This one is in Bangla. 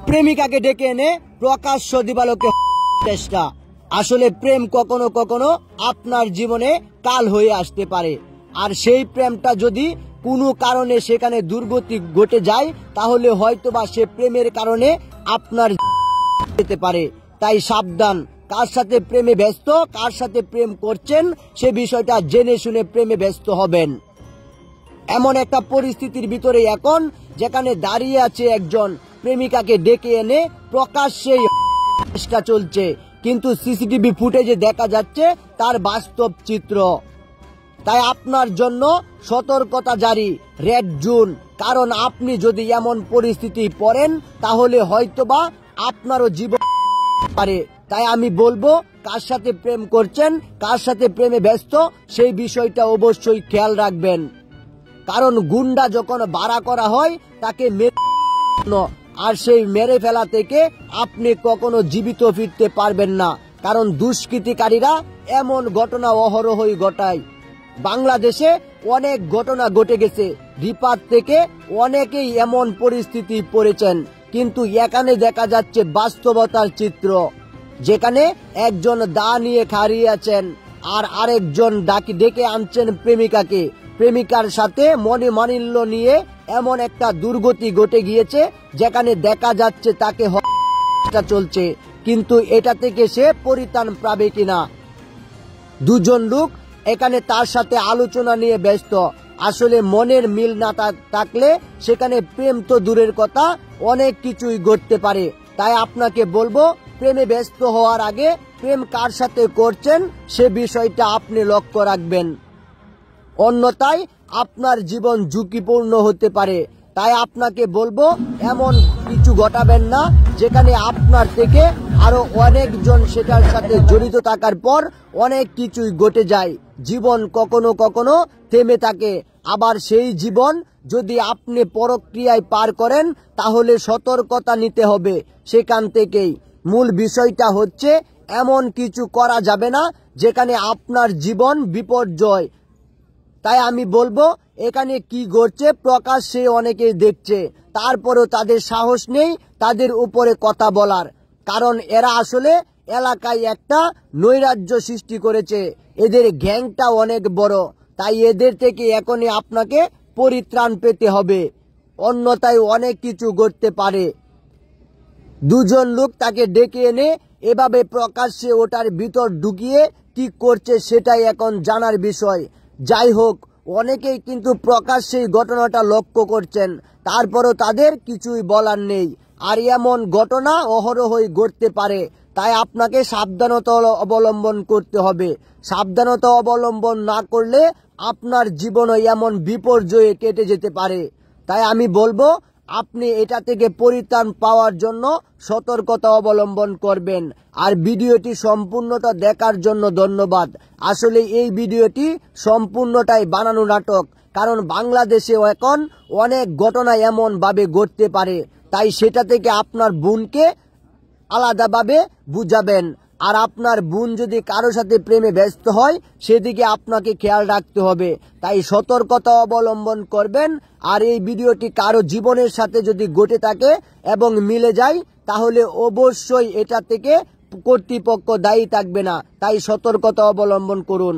প্রেমিকাকে ডেকে এনে প্রকাশ্য দিবালোকে চেষ্টা। আসলে প্রেম কখনো কখনো আপনার জীবনে কাল হয়ে আসতে পারে, আর সেই প্রেমটা যদি কোনো কারণে সেখানে দুর্গতি ঘটে যায় তাহলে হয়তোবা সে প্রেমের কারণে আপনার যেতে পারে। তাই সাবধান, কার সাথে প্রেমে ব্যস্ত, কার সাথে প্রেম করছেন সে বিষয়টা জেনে শুনে প্রেমে ব্যস্ত হবেন। এমন একটা পরিস্থিতির ভিতরে এখন যেখানে দাঁড়িয়ে আছে একজন প্রেমিকাকে ডেকে এনে প্রকাশ্যেই চেষ্টা চলছে, কিন্তু সিসিটিভি ফুটেজে দেখা যাচ্ছে তার বাস্তব চিত্র। তাই আপনার জন্য সতর্কতা জারি, রেড জোন। কারণ আপনি যদি এমন পরিস্থিতি পড়েন তাহলে হয়তোবা আপনারও জীবন পারে। তাই আমি বলবো, কার সাথে প্রেম করছেন, কার সাথে প্রেমে ব্যস্ত সেই বিষয়টা অবশ্যই খেয়াল রাখবেন। কারণ গুন্ডা যখন বাড়া করা হয় তাকে আর সেই মেরে ফেলা থেকে আপনি কখনো জীবিত ফিরতে পারবেন না। কারণ দুষ্কৃতিকারীরা এমন ঘটনা অহরহই ঘটায়। বাংলাদেশে অনেক ঘটনা ঘটে গেছে, রিপার থেকে অনেকেই এমন পরিস্থিতি পড়েছেন, কিন্তু এখানে দেখা যাচ্ছে বাস্তবতার চিত্র, যেখানে একজন দা নিয়ে খাড়িয়ে আছেন আর আরেকজন ডেকে আনছেন প্রেমিকাকে। প্রেমিকার সাথে মনোমালিন্য নিয়ে এমন একটা দুর্গতি ঘটে গিয়েছে যেখানে দেখা যাচ্ছে তাকে হত্যা চলছে, কিন্তু এটা থেকে সে পরিত্রাণ পাবে কিনা। দুজন লোক এখানে তার সাথে আলোচনা নিয়ে ব্যস্ত। আসলে মনের মিল না থাকলে সেখানে প্রেম তো দূরের কথা, অনেক কিছুই ঘটতে পারে। তাই আপনাকে বলবো, প্রেমে ব্যস্ত হওয়ার আগে প্রেম কার সাথে করছেন সে বিষয়টা আপনি লক্ষ্য রাখবেন, অন্যথায় আপনার জীবন ঝুঁকিপূর্ণ হতে পারে। তাই আপনাকে বলবো, এমন কিছু ঘটাবেন না যেখানে আপনার থেকে আরো অনেকজন সেটার সাথে জড়িত থাকার পর অনেক কিছুই ঘটে যায়। জীবন কখনো কখনো থেমে থাকে, আবার সেই জীবন যদি আপনি পরক্রিয়ায় পার করেন তাহলে সতর্কতা নিতে হবে সেখান থেকেই। মূল বিষয়টা হচ্ছে এমন কিছু করা যাবে না যেখানে আপনার জীবন বিপর্যয়। তাই আমি বলবো, এখানে কি ঘটছে প্রকাশ্যে অনেকেই দেখছে, তারপরেও তাদের সাহস নেই তাদের উপরে কথা বলার। কারণ এরা আসলে এলাকায় একটা নৈরাজ্য সৃষ্টি করেছে, এদের গ্যাংটা অনেক বড়। তাই এদের থেকে এখনই আপনাকে পরিত্রাণ পেতে হবে, অন্যথায় অনেক কিছু ঘটতে পারে। দুজন লোক তাকে ডেকে এনে এভাবে প্রকাশ্যে ওটার ভিতর ঢুকিয়ে কি করছে সেটাই এখন জানার বিষয়। যাই হোক, অনেকেই কিন্তু প্রকাশ্যেই ঘটনাটা লক্ষ্য করছেন, তারপরও তাদের কিছুই বলার নেই। আর এমন ঘটনা অহরহই ঘটতে পারে, তাই আপনাকে সাবধানতা অবলম্বন করতে হবে। সাবধানতা অবলম্বন না করলে আপনার জীবনও এমন বিপর্যয়ে কেটে যেতে পারে। তাই আমি বলবো, আপনি এটা থেকে পরিত্রাণ পাওয়ার জন্য সতর্কতা অবলম্বন করবেন। আর ভিডিওটি সম্পূর্ণটা দেখার জন্য ধন্যবাদ। আসলে এই ভিডিওটি সম্পূর্ণটাই বানানো নাটক, কারণ বাংলাদেশে এখন অনেক ঘটনা এমন ভাবে ঘটতে পারে। তাই সেটা থেকে আপনার বোনকে আলাদাভাবে বুঝাবেন। আর আপনার বোন যদি কারো সাথে প্রেমে ব্যস্ত হয় সেদিকে আপনাকে খেয়াল রাখতে হবে। তাই সতর্কতা অবলম্বন করবেন। আর এই ভিডিওটি কারো জীবনের সাথে যদি ঘটে থাকে এবং মিলে যায় তাহলে অবশ্যই এটা থেকে কর্তৃপক্ষ দায়ী থাকবে না। তাই সতর্কতা অবলম্বন করুন।